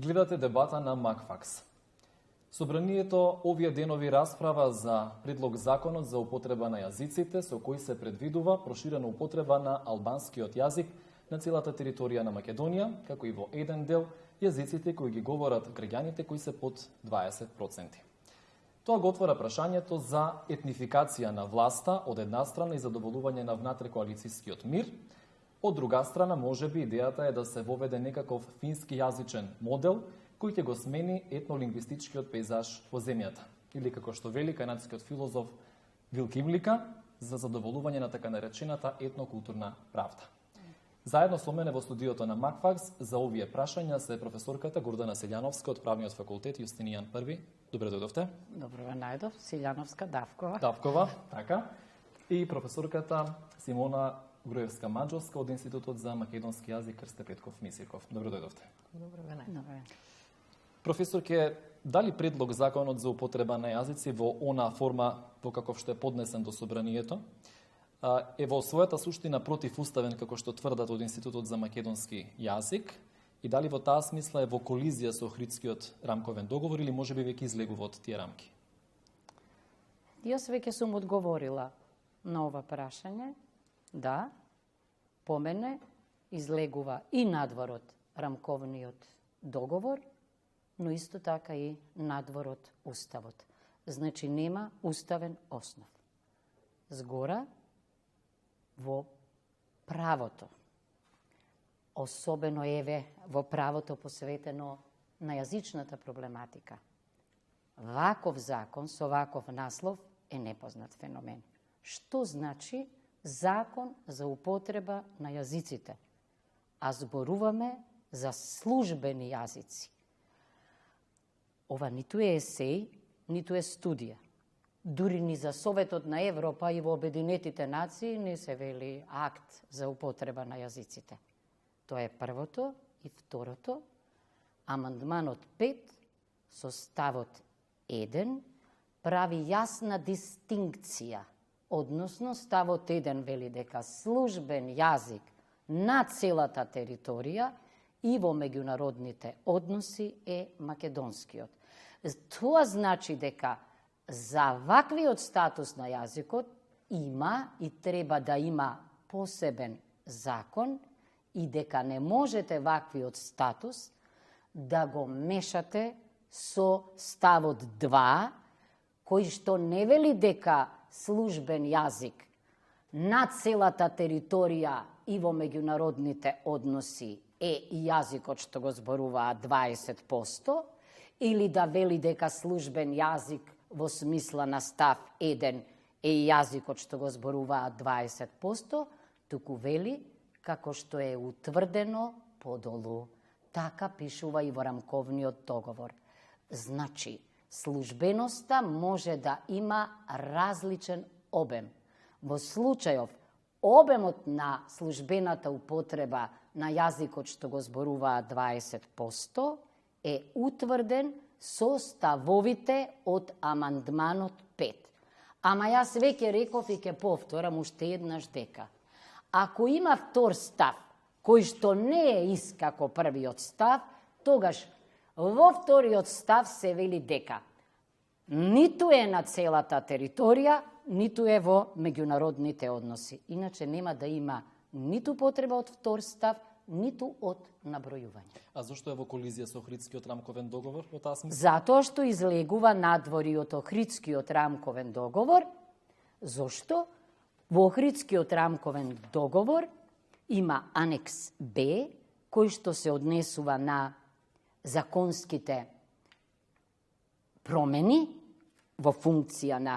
Гледате дебата на Макфакс. Собранието овие денови расправа за предлог законот за употреба на јазиците, со кој се предвидува проширена употреба на албанскиот јазик на целата територија на Македонија, како и во еден дел јазиците кои ги говорат граѓаните кои се под 20%. Тоа го отвора прашањето за етнификација на власта од една страна и задоволување на внатрекоалицијскиот мир, од друга страна можеби идејата е да се воведе некаков фински јазичен модел кој ќе го смени етнолингвистичкиот пейзаж во земјата, или како што вели канадскиот филозоф Вил Кимлика, за задоволување на така наречената етнокултурна правда. Заедно со мене во студиото на Макфакс за овие прашања се професорката Гордана Селјановска од Правниот факултет Јустинијан I. Добре дојдовте. Добро ве најдов, Селјановска Давкова. Давкова, така. И професорката Симона Груевска-Маџовска од Институтот за македонски јазик Крсте Петков Мисирков. Добре дојдовте. Добро ве најдов. Професорке, дали предлог законот за употреба на јазици во она форма во каков што е поднесен до собранието е во својата суштина противуставен, како што тврдат од Институтот за македонски јазик, и дали во таа смисла е во колизија со Охридскиот рамковен договор или можеби веќе излегува од тие рамки? Јас веќе сум одговорила на ова прашање. Да, по мене излегува и надвор од рамковниот договор, но исто така и надвор од Уставот. Значи нема уставен основ. Згора во правото, особено еве во правото посветено на јазичната проблематика. Ваков закон со ваков наслов е непознат феномен. Што значи закон за употреба на јазиците? А зборуваме за службени јазици. Ова ниту е есеј, ниту е студија. Дури ни за Советот на Европа и во Обединетите нации не се вели акт за употреба на јазиците. Тоа е првото. И второто, амандманот 5 со ставот 1 прави јасна дистинкција, односно ставот 1 вели дека службен јазик на целата територија и во меѓународните односи е македонскиот. Тоа значи дека за ваквиот статус на јазикот има и треба да има посебен закон и дека не можете ваквиот статус да го мешате со ставот 2, кој што не вели дека службен јазик на целата територија и во меѓународните односи е јазикот што го зборуваат 20%, или да вели дека службен јазик во смисла на став 1 е јазикот што го зборуваат 20%, туку вели како што е утврдено подолу. Така пишува и во рамковниот договор. Значи, службеноста може да има различен обем. Во случајов, обемот на службената употреба на јазикот што го зборуваат 20% е утврден со ставовите од амандманот 5. Ама јас веќе реков и ќе повторам уште еднаш дека ако има втор став, кој што не е ист како првиот став, тогаш во вториот став се вели дека ниту е на целата територија, ниту е во меѓународните односи. Иначе нема да има ниту потреба од втор став, ниту од набројување. А зашто е во колизија со Охридскиот рамковен договор во таа смисла? Затоа што излегува надвори од Охридскиот рамковен договор. Зошто? Во Охридскиот рамковен договор има анекс Б, кој што се однесува на законските промени во функција на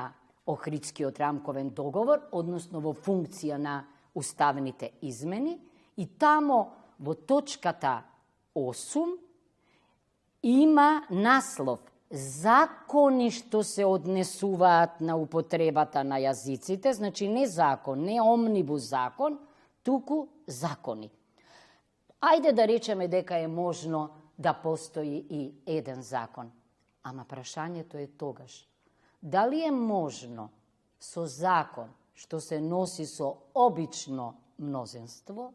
Охридскиот рамковен договор, односно во функција на уставните измени, и тамо во точката 8 има наслов закони што се однесуваат на употребата на јазиците, значи не закон, не омнибус закон, туку закони. Ајде да речеме дека е можно да постои и еден закон. Ама прашањето е тогаш, дали е можно со закон што се носи со обично мнозинство,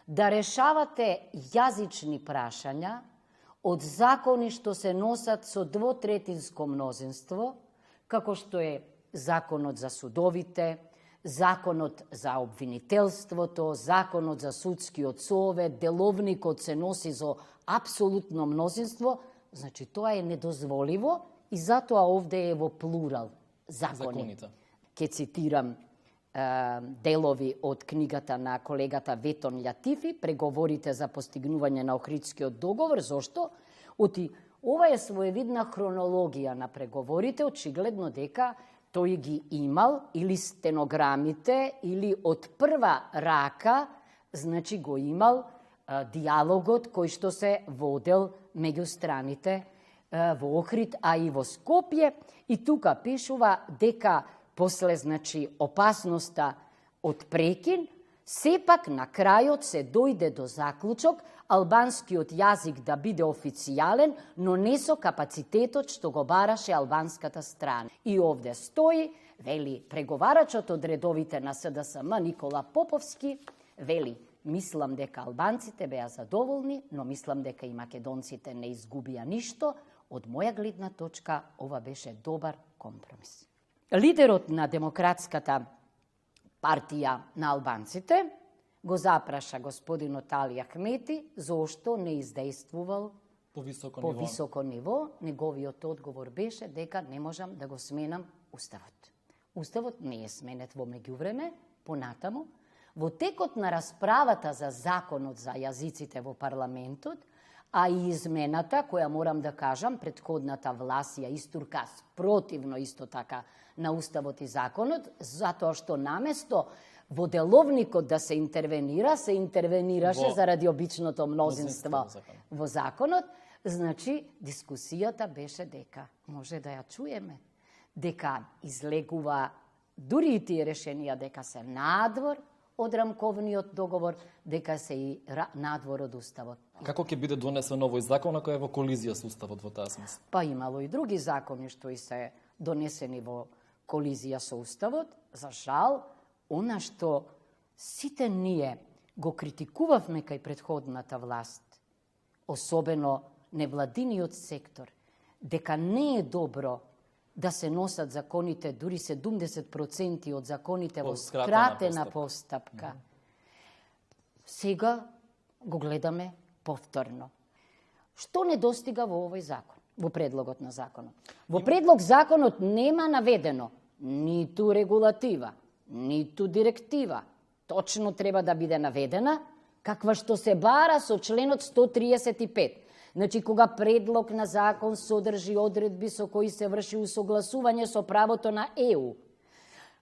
да решавате јазични прашања од закони што се носат со двотретинско мнозинство, како што е законот за судовите, законот за обвинителството, законот за судскиот совет, деловникот се носи за апсолутно мнозинство, значи тоа е недозволиво и затоа овде е во плурал закони. Ке цитирам делови од книгата на колегата Ветон Лјатифи, преговорите за постигнување на Охридскиот договор. Зошто? Ова е своевидна хронологија на преговорите, очигледно дека тој ги имал или стенограмите, или од прва рака, значи го имал диалогот кој што се водел меѓу страните во Охрид, а и во Скопје. И тука пишува дека после, значи, опасноста од прекин, сепак на крајот се дојде до заклучок албанскиот јазик да биде официјален, но не со капацитетот што го бараше албанската страна. И овде стои, вели, преговарачот од редовите на СДСМ Никола Поповски, вели, мислам дека албанците беа задоволни, но мислам дека и македонците не изгубија ништо. Од моја гледна точка, ова беше добар компромис. Лидерот на Демократската партија на албанците го запраша господинот Али Ахмети зошто не издействувал по високо ниво. Неговиот одговор беше дека не можам да го сменам Уставот. Уставот не е сменет во меѓувреме, понатаму. Во текот на расправата за законот за јазиците во парламентот, а и измената, која морам да кажам, предходната власт ја истурка спротивно исто така на Уставот и законот, затоа што наместо во деловникот да се интервенира, се интервенираше заради обичното мнозинство во законот. Значи, дискусијата беше дека, може да ја чуеме, дека излегува дури и тие решенија дека се надвор од рамковниот договор, дека се и надвор од Уставот. Како ќе биде донесен овој закон ако е во колизија со Уставот во таа смисла? Па имало и други закони што и се донесени во колизија со Уставот. За жал, она што сите ние го критикувавме кај претходната власт, особено невладиниот сектор, дека не е добро да се носат законите, дури 70% од законите во скратена постапка. Сега го гледаме повторно. Што недостига во овој закон, во предлогот на законот? Во предлог законот нема наведено ниту регулатива, ниту директива. Точно треба да биде наведена, каква што се бара со членот 135. Значи, кога предлог на закон содржи одредби со кои се врши усогласување со правото на ЕУ,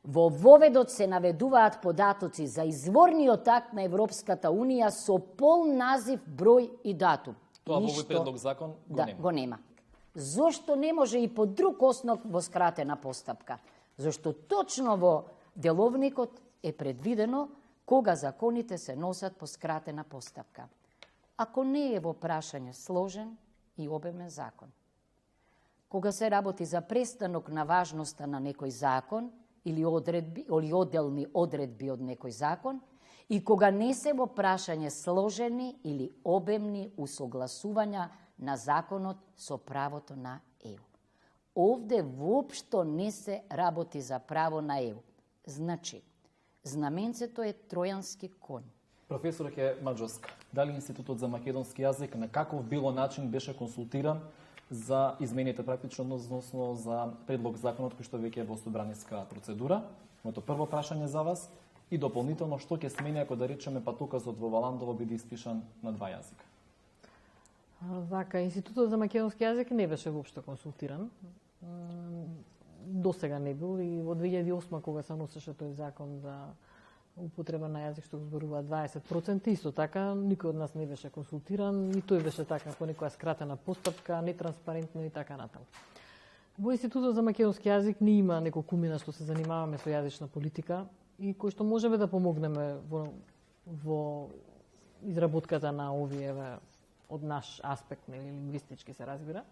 во воведот се наведуваат податоци за изворниот акт на Европската Унија со пол назив, број и датум. Тоа во овој предлог закон го нема. Го нема. Зошто не може и по друг основ во скратена постапка? Зошто точно во деловникот е предвидено кога законите се носат по скратена постапка. Ако не е во прашање сложен и обемен закон. Кога се работи за престанок на важноста на некој закон или одделни одредби од некој закон и кога не се во прашање сложени или обемни усогласувања на законот со правото на ЕУ. Овде воопшто не се работи за право на ЕУ. Значи, знаменцето е тројански конј. Професор Маџоска, дали Институтот за македонски јазик на каков било начин беше консултиран за измените практично, односно за предлог законот кој што веќе е во собраниска процедура? Моето прво прашање за вас и дополнително што ќе смени ако да речеме патуказот во Валандово биде испишан на два јазика? Вака, Институтот за македонски јазик не беше воопшто консултиран. До сега не бил и во 2008 кога се носеше тој закон за употреба на јазик што го зборува 20%, исто така никој од нас не беше консултиран и тој беше така по некоја скратена постапка, нетранспарентно и така натаму. Во Институтот за македонски јазик не има неколку мина што се занимаваме со јазична политика и кој што можеме да помогнеме во изработката на овие од наш аспект, нели лингвистички се разбира,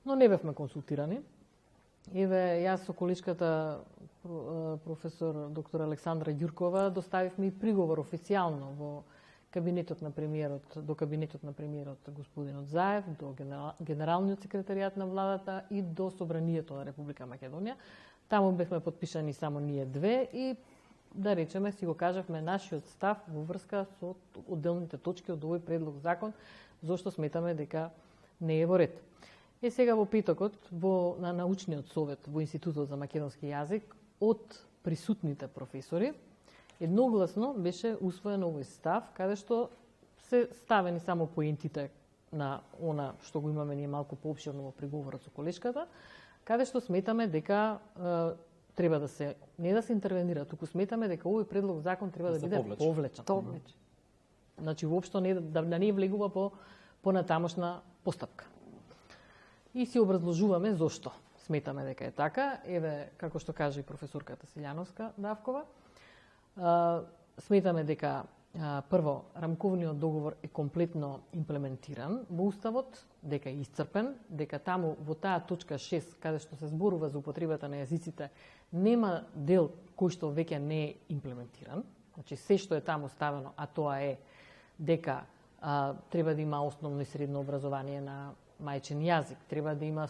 но не бевме консултирани. Еве, јас со количката професор доктор Александра Ѓуркова доставивме и приговор официјално кабинетот на премиерот, до кабинетот на премиерот господинот Заев, до генералниот секретаријат на владата и до Собранието на Република Македонија. Таму бевме подпишани само ние две и да речеме си го кажавме нашиот став во врска со одделните точки од овој предлог закон, зашто сметаме дека не е во ред. Сега во петокот на научниот совет во Институтот за македонски јазик од присутните професори едногласно беше усвоен овој став, каде што се ставени само поентите на она што го имаме ние малку поопширно во преговорот со колешката, каде што сметаме дека треба да се не да се интервенира, туку сметаме дека овој предлог закон треба да биде повлечен. Значи воопшто не да не влегува по натамошна постапка. И си образложуваме зошто сметаме дека е така. Еве, како што кажа и професорката Силјановска Давкова, сметаме дека прво, рамковниот договор е комплетно имплементиран во Уставот, дека е исцрпен, дека таму во таа точка 6, каде што се зборува за употребата на јазиците, нема дел кој што веќе не е имплементиран. Значи, се што е таму ставено, а тоа е дека треба да има основно и средно образование на мајчин јазик, треба да има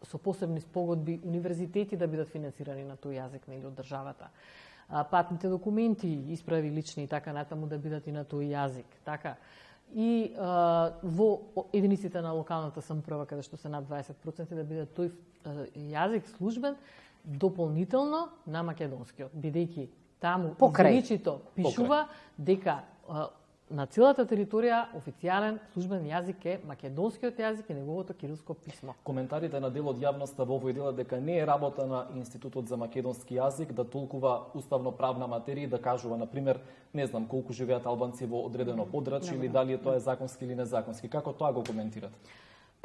со посебни спогодби универзитети да бидат финансирани на тој јазик или од државата. Патните документи, исправи лични и така натаму да бидат и на тој јазик. Така. И во единиците на локалната самоуправа, каде што се над 20%, да биде тој јазик службен дополнително на македонскиот, бидејќи таму изричито пишува дека на целата територија официјален службен јазик е македонскиот јазик и неговото кирилско писмо. Коментарите на дел од јавноста во овој дел дека не е работа на Институтот за македонски јазик да толкува уставно-правна материја, да кажува, например, не знам колку живеат албанци во одредено подрачје или дали тоа е законски или незаконски. Како тоа го коментирате?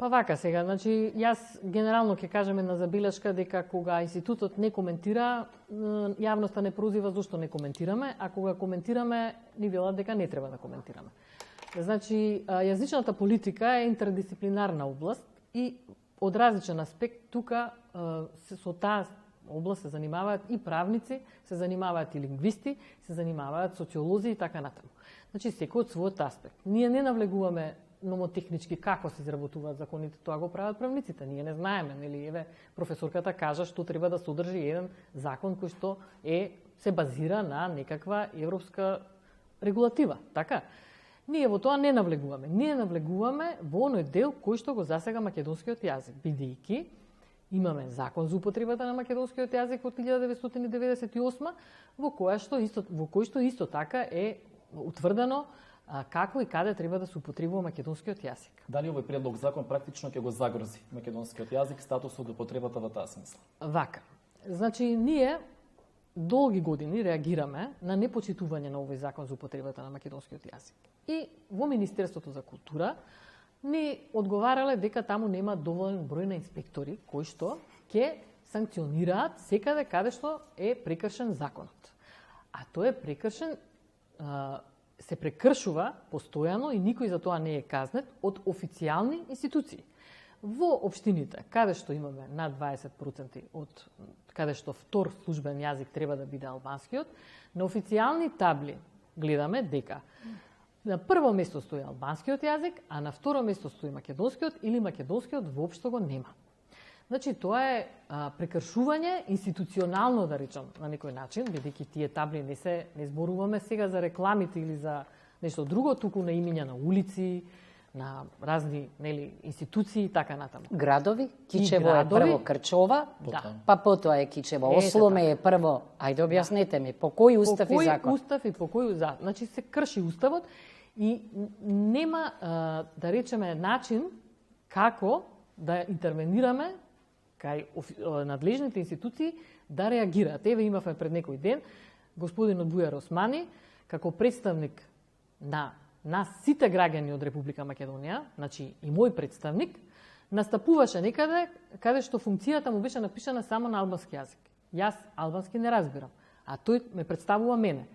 Па вака сега, значи јас генерално ќе кажеме на забелешка дека кога институтот не коментира, јавноста не прозива зошто не коментираме, а кога коментираме ни велат дека не треба да коментираме. Значи, јазичната политика е интердисциплинарна област и од различен аспект тука со таа област се занимаваат и правници, се занимаваат и лингвисти, се занимаваат социолози и така натаму. Значи, секој од својот аспект. Ние не навлегуваме номотехнички како се изработуваат законите, тоа го прават правниците. Ние не знаеме, нели, еве професорката кажа што треба да содржи еден закон кој што се базира на некаква европска регулатива, така? Ние во тоа не навлегуваме. Ние навлегуваме во оној дел кој што го засега македонскиот јазик, бидејќи имаме закон за употребата на македонскиот јазик од 1998 во кој што исто така е утврдено како и каде треба да се употребува македонскиот јазик. Дали овој предлог закон практично ќе го загрози македонскиот јазик, статусот до употребата во таа смисла? Вака. Значи, ние долги години реагираме на непочитување на овој закон за употребата на македонскиот јазик. И во Министерството за култура ни одговарале дека таму нема доволен број на инспектори кои што ќе санкционираат секаде каде што е прекршен законот. А тој е прекршен се прекршува постојано и никој за тоа не е казнет од официјални институции. Во општините, каде што имаме над 20% од каде што втор службен јазик треба да биде албанскиот, на официјални табли гледаме дека на прво место стои албанскиот јазик, а на второ место стои македонскиот или македонскиот воопшто го нема. Значи, тоа е прекршување институционално, да речам, на некој начин, бидејќи тие табли не зборуваме сега за рекламите или за нешто друго, туку на имиња на улици, на разни институции и така натаму. Градови, Кичево е прво Крчова, па потоа е Кичево, Осломе е прво. Ајде објаснете ми, по кој устав и закон? По кој устав и по кој закон? Значи, се крши уставот и нема, да речеме, начин како да интервенираме кај надлежните институции да реагираат. Еве имавме пред некој ден господинот Бујар Османи, како представник на нас сите граѓани од Република Македонија, значи и мој представник, настапуваше некаде каде што функцијата му беше напишана само на албански јазик. Јас албански не разбирам, а тој ме представува мене.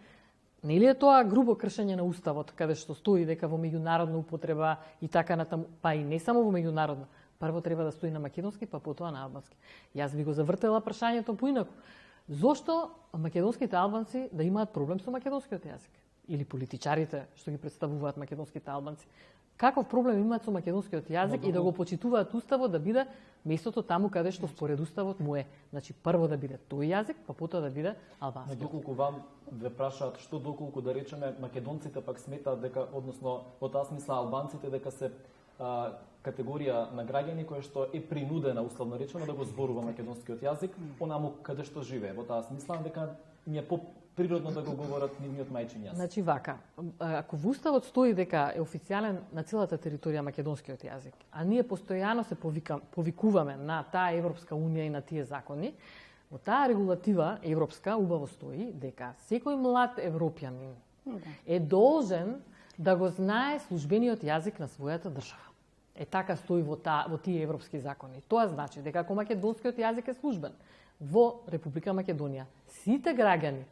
Нели е тоа грубо кршење на уставот, каде што стои дека во меѓународна употреба и така натаму, па и не само во меѓународна. Прво треба да стои на македонски, па потоа на албански. Јас би го завртела прашањето поинаку. Зошто македонските албанци да имаат проблем со македонскиот јазик? или политичарите што ги представуваат македонските албанци, каков проблем имаат со македонскиот јазик и да го почитуваат уставот да биде местото таму каде што според уставот му е. Значи прво да биде тој јазик, па потоа да биде албански. Доколку вам ве прашаат што доколку да речеме македонците пак сметаат дека, односно во таа смисла албанците дека се категорија на граѓани која што е принудена условно речено да го зборува македонскиот јазик онаму каде што живее. Во таа смисла дека ми е природно да го говорат нивниот мајчин јазик. Значи вака, ако во уставот стои дека е официјален на целата територија македонскиот јазик, а ние постојано се повикуваме на таа Европска унија и на тие закони, во таа регулатива европска убаво стои дека секој млад европјанин е должен да го знае службениот јазик на својата држава. Така стои во тие европски закони. Тоа значи дека ако македонскиот јазик е службен во Република Македонија, сите граѓани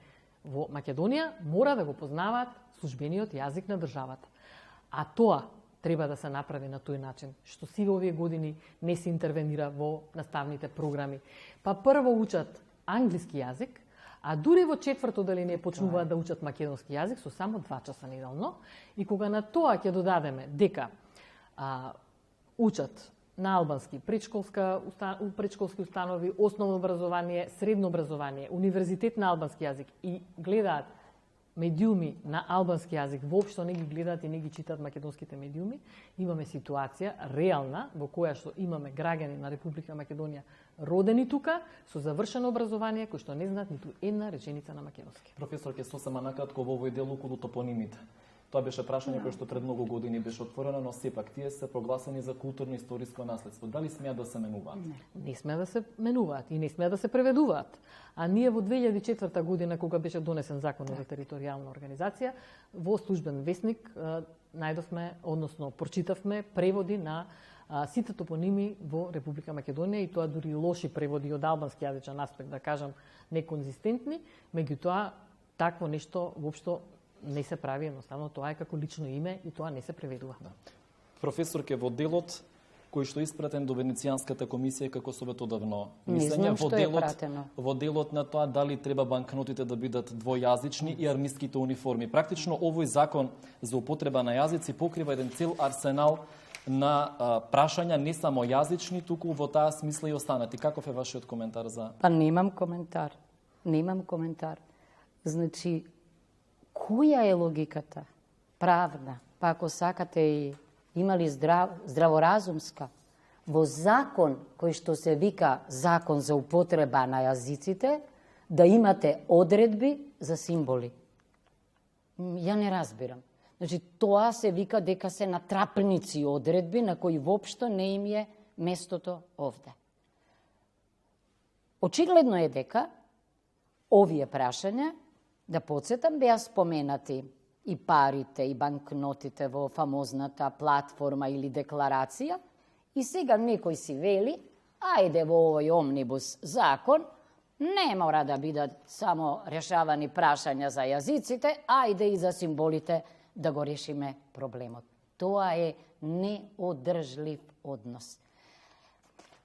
во Македонија мора да го познаваат службениот јазик на државата. А тоа треба да се направи на тој начин, што сите овие години не се интервенира во наставните програми. Па прво учат англиски јазик, а дури во четврто деление почнуваат да учат македонски јазик со само 2 часа неделно. И кога на тоа ќе додадеме дека учат на албански предшколски установи, основно образование, средно образование, универзитет на албански јазик и гледаат медиуми на албански јазик, воопшто не ги гледаат и не ги читаат македонските медиуми, имаме ситуација реална во која што имаме граѓани на Република Македонија родени тука со завршено образование кои што не знаат ниту една реченица на македонски. Професор, ќе сосема накратко во овој дел околу топонимите. Тоа беше прашање кое што пред многу години беше отворено, но сепак тие се прогласени за културно-историско наследство. Дали смеат да се менуваат? Не смеат да се менуваат и не смеат да се преведуваат. А ние во 2004 година, кога беше донесен законот за територијална организација, во службен весник најдовме, односно прочитавме преводи на сите топоними во Република Македонија и тоа дури лоши преводи од албански јазичен аспект, да кажам, неконзистентни, меѓутоа такво нешто воопшто не се прави, едноставно тоа е како лично име и тоа не се преведува. Да. Професорке, во делот кој што испратен до Венецијанската комисија како советодавно мислење, во делот на тоа дали треба банкнотите да бидат двојазични и армиските униформи. Практично овој закон за употреба на јазици покрива еден цел арсенал на прашања не само јазични, туку во таа смисла и останати. Каков е вашиот коментар за? Па немам коментар. Значи, која е логиката? Правна. Па ако сакате и имали здраворазумска, во закон кој што се вика закон за употреба на јазиците, да имате одредби за символи. Ја не разбирам. Значи, тоа се вика дека се натрапници одредби на кои воопшто не им е местото овде. Очигледно е дека овие прашања, да подсетам, беа споменати и парите, и банкнотите во фамозната платформа или декларација, и сега некој си вели, ајде во овој омнибус закон, не мора да бидат само решавани прашања за јазиците, ајде и за символите да го решиме проблемот. Тоа е неодржлив однос.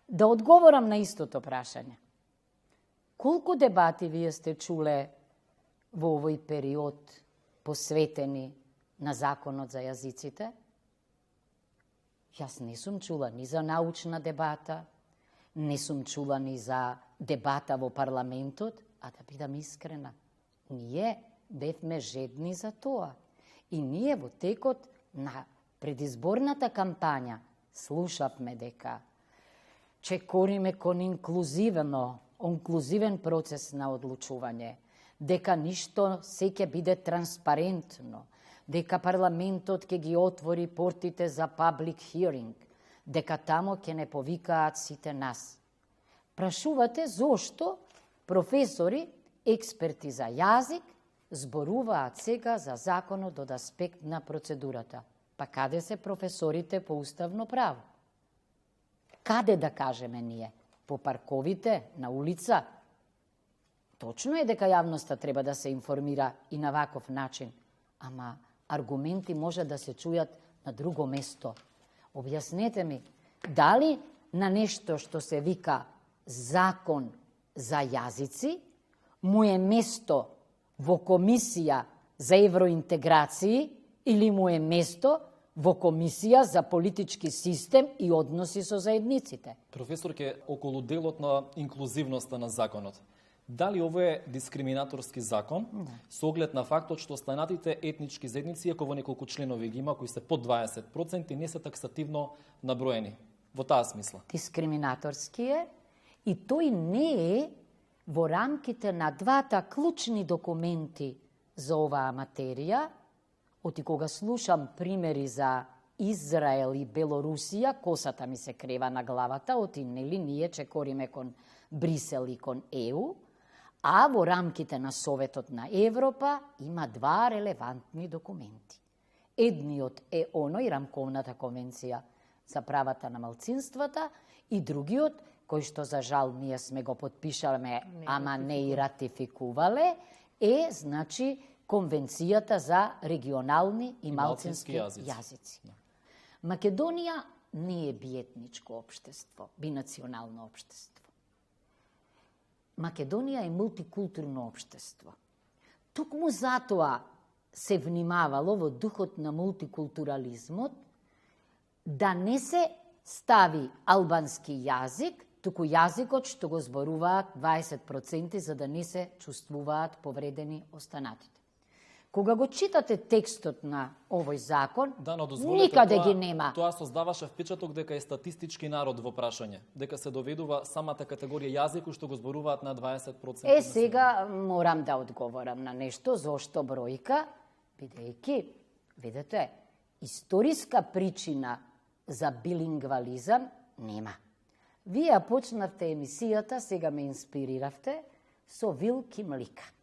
Да одговорам на истото прашање. Колку дебати вие сте чуле во овој период посветени на законот за јазиците? Јас не сум чула ни за научна дебата, не сум чула ни за дебата во парламентот, а да бидам искрена, ние бевме жедни за тоа. И ние во текот на предизборната кампања слушавме дека чекориме кон инклузивен процес на одлучување, дека ништо се ќе биде транспарентно, дека парламентот ќе ги отвори портите за public hearing, дека тамо ќе не повикаат сите нас. Прашувате зошто професори, експерти за јазик, зборуваат сега за законот од аспект на процедурата. Па каде се професорите по уставно право? Каде да кажеме ние? По парковите, на улица? Точно е дека јавноста треба да се информира и на ваков начин, ама аргументи може да се чујат на друго место. Објаснете ми, дали на нешто што се вика закон за јазици, му е место во комисија за евроинтеграции или му е место во Комисија за политички систем и односи со заедниците? Професорке, околу делот на инклузивноста на законот. Дали ово е дискриминаторски закон со оглед на фактот што останатите етнички заедници, ако во неколку членови ги има кои се под 20%, не се таксативно наброени? Во таа смисла. Дискриминаторски е и тој не е во рамките на двата клучни документи за оваа материја. Оти кога слушам примери за Израел и Белорусија, косата ми се крева на главата, оти нели ние чекориме кон Брисел и кон ЕУ, а во рамките на Советот на Европа има два релевантни документи. Едниот е оној рамковната конвенција за правата на малцинствата и другиот, кој што за жал ние сме го подпишалме, ама не и ратификувале, е, значи, Конвенцијата за регионални и малцински јазици. Македонија не е биетничко општество, бинационално општество. Македонија е мултикултурно општество. Токму затоа се внимавало во духот на мултикултурализмот да не се стави албански јазик, туку јазикот што го зборуваат 20%, за да не се чувствуваат повредени останатите. Кога го читате текстот на овој закон, никаде ги нема. Тоа создаваше впечаток дека е статистички народ во прашање, дека се доведува самата категорија јазику што го зборуваат на 20%. Сега морам да одговорам на нешто, зошто бројка, бидејќи, видете, историска причина за билингвализам нема. Вие почнавте емисијата, сега ме инспириравте, со Вилки Млика.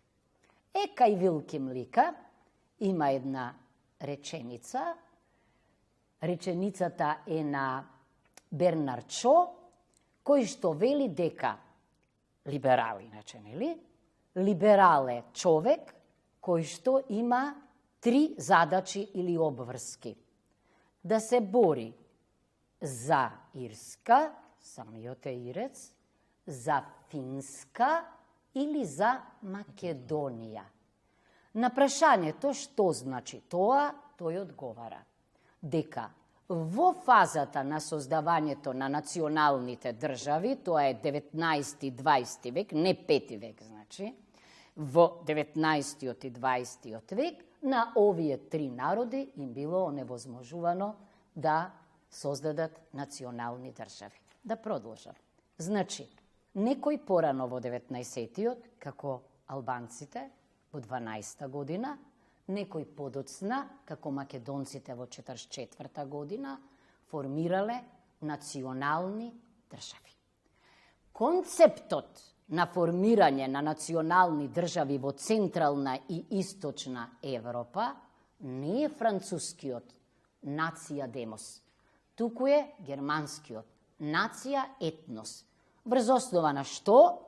Кај Вилки Млика има една реченица. Реченицата е на Бернард Шо, кој што вели дека либерал, иначе, нели? Либерал е човек кој што има три задачи или обврски. Да се бори за Ирска, самиот е ирец, за Финска или за Македонија. На прашањето што значи тоа, тој одговара дека во фазата на создавањето на националните држави, тоа е 19-20 век, не 5 век, значи, во 19 и 20 век, на овие три народи им било оневозможувано да создадат национални држави. Да продолжам. Значи, некој порано во 19-тиот, како албанците во 12-та година, некој подоцна, како македонците во 44-та година, формирале национални држави. Концептот на формирање на национални држави во Централна и Источна Европа не е францускиот нација демос, туку е германскиот нација етнос. Врз основа на што?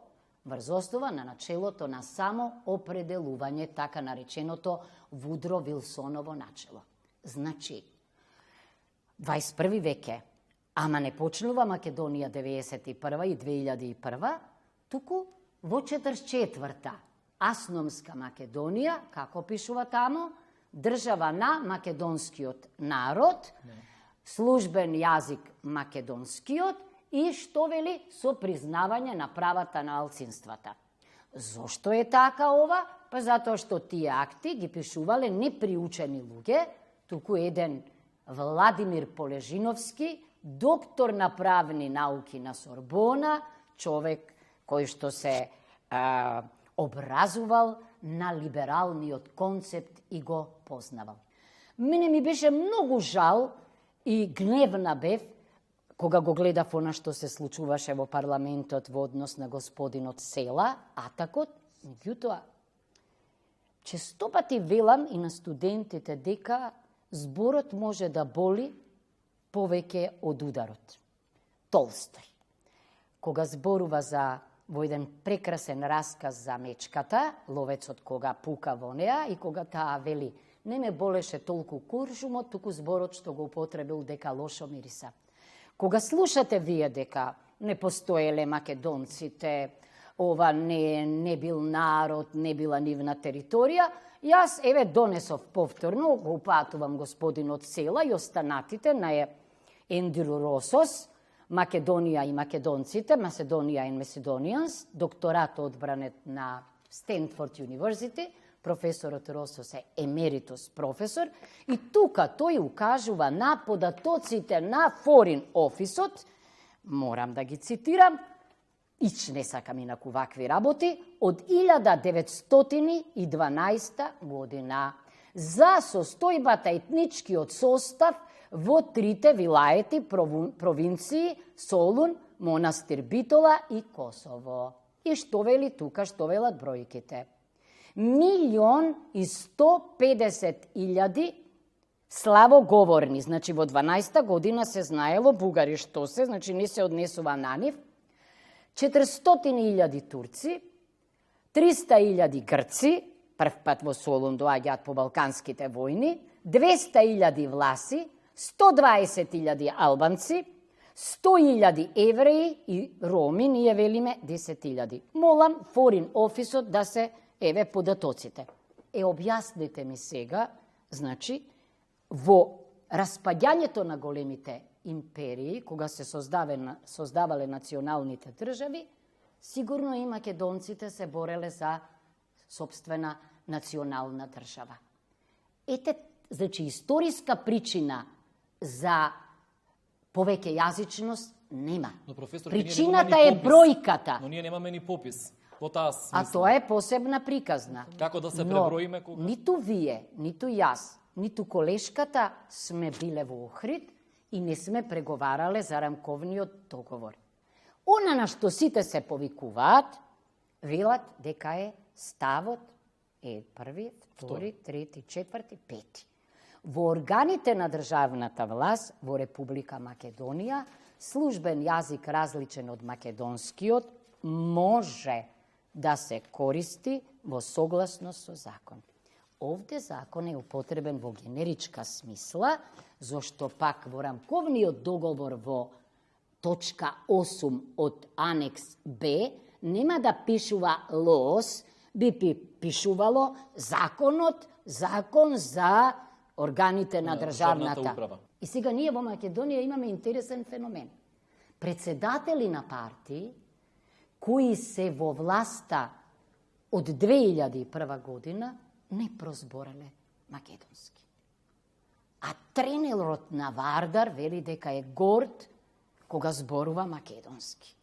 Врз основа на начелото на само определување, така нареченото Вудро Вилсоново начело. Значи, 21 век е, ама не почнува Македонија 91 и 2001, туку во 44-та Асномска Македонија, како пишува тамо, држава на македонскиот народ, службен јазик македонскиот, и што вели со признавање на правата на малцинствата. Зошто е така ова? Па затоа што тие акти ги пишувале не приучени луѓе, туку еден Владимир Полежиновски, доктор на правни науки на Сорбона, човек кој што се образувал на либералниот концепт и го познавал. Мене ми беше многу жал и гневна бев кога го гледав она што се случуваше во парламентот во однос на господинот Села, атакот, меѓутоа, често пати велам и на студентите дека зборот може да боли повеќе од ударот. Толстој, кога зборува во еден прекрасен расказ за мечката, ловецот кога пука во неа и кога таа вели не ме болеше толку куршумот, туку зборот што го употребил дека лошо мириса. Кога слушате вие дека не постоеле македонците, ова не бил народ, не била нивна територија, Јас, еве, донесов повторно, го упатувам господинот Села и останатите на Ендрю Росос, Македонија и македонците, Macedоnia and Macedonians, докторат одбранет на Стенфорд University, професорот Росос е емеритус професор, и тука тој укажува на податоците на Foreign Office-от, морам да ги цитирам, ич не сакам инаку вакви работи, од 1912 година за состојбата етничкиот состав во трите вилаети, провинции Солун, Монастир Битола и Косово. И што вели тука, што велат бројките? 1.150.000 славоговорни, значи во 12 година се знаело бугари што се, значи не се однесува на нив, 400.000 турци, 300.000 грци, прв пат во Солун доаѓаат по балканските војни, 200.000 власи, 120.000 албанци, 100.000 евреи и роми, ние велиме 10.000. Молам Foreign Office-от да се еве податоците. Објасните ми сега, значи, во распаѓањето на големите империи, кога се создавале националните држави, сигурно и македонците се бореле за собствена национална држава. Ете, значи, историска причина за повеќе јазичност нема. Но, професор, причината е бројката. Но ние немаме ни попис. Во таа смисла. А тоа е посебна приказна. Како да се преброиме кога? Ниту вие, ниту јас, ниту колешката сме биле во Охрид и не сме преговарале за рамковниот договор. Она на што сите се повикуваат, велат дека е ставот е први, втори, трети, четврти, пети. Во органите на државната власт во Република Македонија, службен јазик различен од македонскиот може да се користи во согласност со закон. Овде закон е употребен во генеричка смисла, зашто пак во рамковниот договор во точка 8 од анекс Б нема да пишува ЛОС, би пишувало закон за органите на државната управа. И сега ние во Македонија имаме интересен феномен. Председатели на партии кои се во власта од 2001 година не прозбореле македонски. А тренерот на Вардар вели дека е горд кога зборува македонски.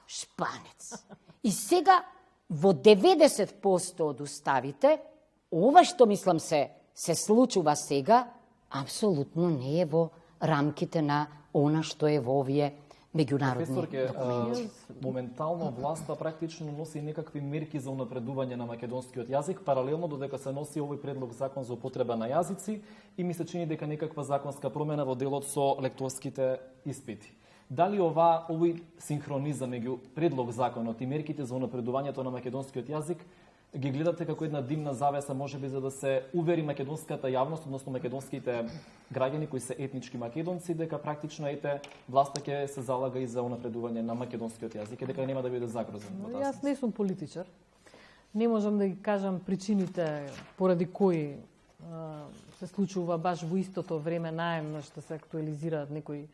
Шпанец. И сега во 90% од уставите, ова што мислам се случува сега, апсолутно не е во рамките на она што е во овие меѓународни документи. Моментално власта практично носи некакви мерки за унапредување на македонскиот јазик, паралелно додека се носи овој предлог закон за употреба на јазици и ми се чини дека некаква законска промена во делот со лекторските испити. Дали овој синхронизам меѓу предлог законот и мерките за унапредувањето на македонскиот јазик ги гледате како една димна завеса, можеби за да се увери македонската јавност, односно македонските граѓани кои се етнички македонци, дека практично власта ќе се залага и за унапредување на македонскиот јазик, и дека нема да биде загрозен. Јас не сум политичар. Не можам да ги кажам причините поради кои се случува баш во истото време наемнаш да се актуализираат некои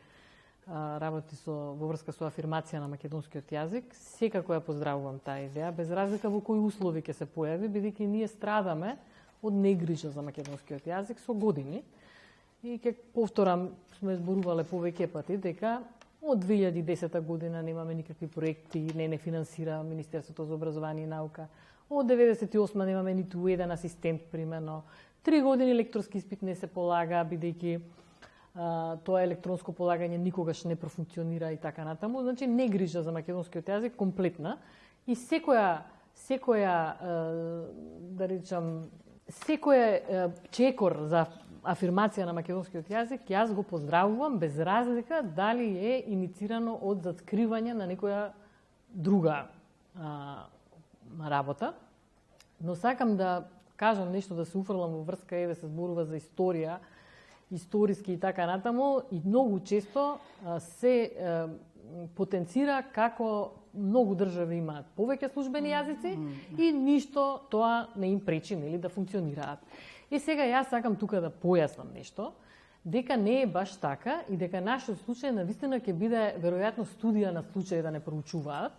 работи во врска со афирмација на македонскиот јазик. Секако ја поздравувам таа идеја, без разлика во кои услови ќе се појави, бидејќи ние страдаме од негрижа за македонскиот јазик со години. И ќе повторам, сме зборувале повеќе пати, дека од 2010 година немаме никакви проекти, не финансира Министерството за образование и наука. Од 98 немаме ниту еден асистент, примерно. 3 години лекторски испит не се полага, бидејќи тоа електронско полагање никогаш не профункционира и така натаму. Значи, не грижа за македонскиот јазик комплетна и секоја чекор за афирмација на македонскиот јазик, јас го поздравувам без разлика дали е иницирано од заткривање на некоја друга работа. Но сакам да кажам нешто, да се уфрлам во врска, се зборува за историја историски и така натаму, и многу често се потенцира како многу држави имаат повеќе службени јазици и ништо тоа не им пречи, нели, да функционираат. И сега јас сакам тука да појаснам нешто, дека не е баш така и дека нашиот случај навистина ќе биде веројатно студија на случаи да не проучуваат,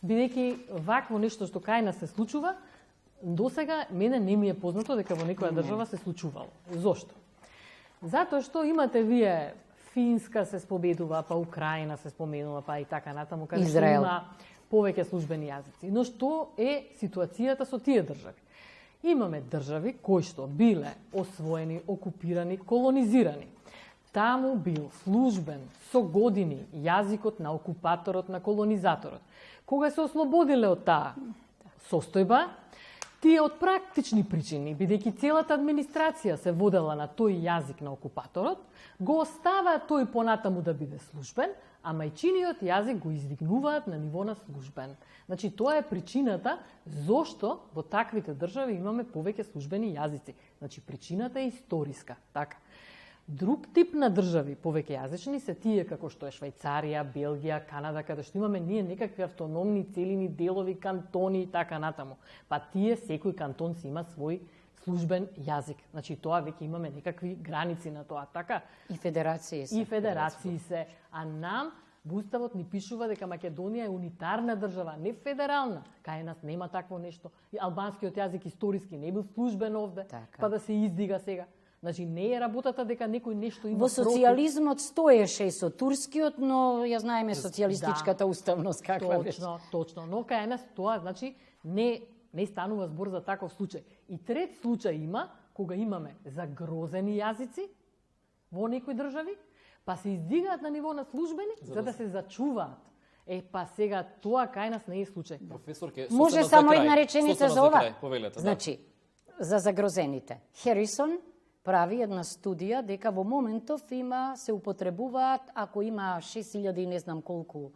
бидејќи вакво нешто што кај нас се случува, досега мене не ми е познато дека во некоја држава се случувало. Зошто? Затоа што имате вие Финска се спобедува, па Украина се споменува, па и така натаму, каде што има повеќе службени јазици. Но што е ситуацијата со тие држави? Имаме држави кои што биле освоени, окупирани, колонизирани. Таму бил службен со години јазикот на окупаторот, на колонизаторот. Кога се ослободиле од таа состојба, тие од практични причини, бидејќи целата администрација се водела на тој јазик на окупаторот, го оставаат тој понатаму да биде службен, а мајчиниот јазик го издигнуваат на ниво на службен. Значи, тоа е причината зошто во таквите држави имаме повеќе службени јазици. Значи, причината е историска, така. Друг тип на држави, повеќе јазични, се тие како што е Швајцарија, Белгија, Канада, каде што имаме ние некакви автономни целини делови, кантони и така натаму. Па тие, секој кантон си има свој службен јазик. Значи, тоа веќе имаме некакви граници на тоа, така? И федерации се. И федерации се. А нам во Уставот ни пишува дека Македонија е унитарна држава, не федерална. Кај нас нема такво нешто. И албанскиот јазик историски не бил службен овде, така, па да се издига сега. Значи, не е работата дека некој нешто има во социјализмот стоеше и со турскиот, но ја знаеме социјалистичката уставност каква беше. Точно. Но кај нас тоа, значи, не станува збор за таков случај. И трет случај има, кога имаме загрозени јазици во некои држави, па се издигаат на ниво на службени, за да се зачуваат. Па сега тоа кај нас не е случај. Професорке, може само една реченица за ова. Значи, за загрозените. Херисон прави една студија дека во моментов се употребуваат, ако има 6000 и не знам колку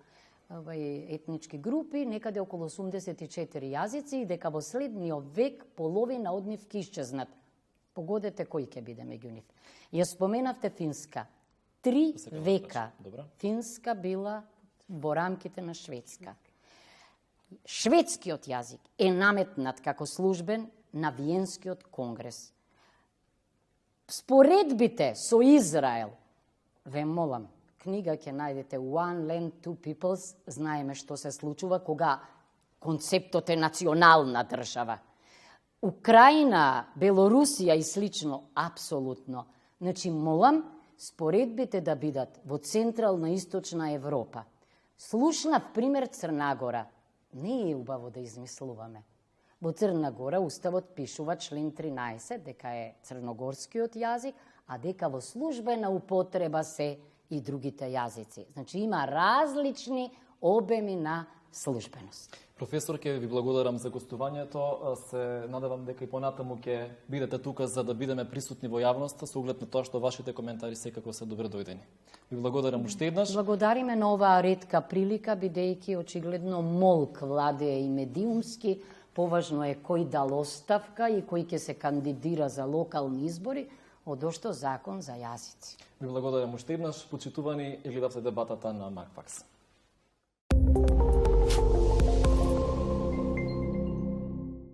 етнички групи, некаде околу 84 јазици, и дека во следниот век половина од нив ќе исчезнат. Погодете кој ќе биде меѓу нив. Ја споменавте Финска. 3 века Финска била во рамките на Шведска. Шведскиот јазик е наметнат како службен на Виенскиот конгрес. Споредбите со Израел, ве молам, книга ќе најдете One Land, Two Peoples, знаеме што се случува кога концептот е национална држава. Украина, Белорусија и слично, апсолутно. Значи, молам, споредбите да бидат во Централна и Источна Европа. Слушнав пример Црна Гора. Не е убаво да измислуваме. Во Црна Гора Уставот пишува член 13 дека е црногорскиот јазик, а дека во службена употреба се и другите јазици. Значи има различни обеми на службеност. Професорке, ви благодарам за гостувањето. Се надевам дека и понатаму ќе бидете тука за да бидеме присутни во јавноста со оглед на тоа што вашите коментари секако се добре дојдени. Ви благодарам уште еднаш. Благодариме на оваа ретка прилика, бидејќи очигледно молк владее и медиумски. Поважно е кој дал оставка и кој ќе се кандидира за локални избори, одошто закон за јазици. Ви благодарам уште еднаш, почитувани, и гледавте дебатата на Макфакс.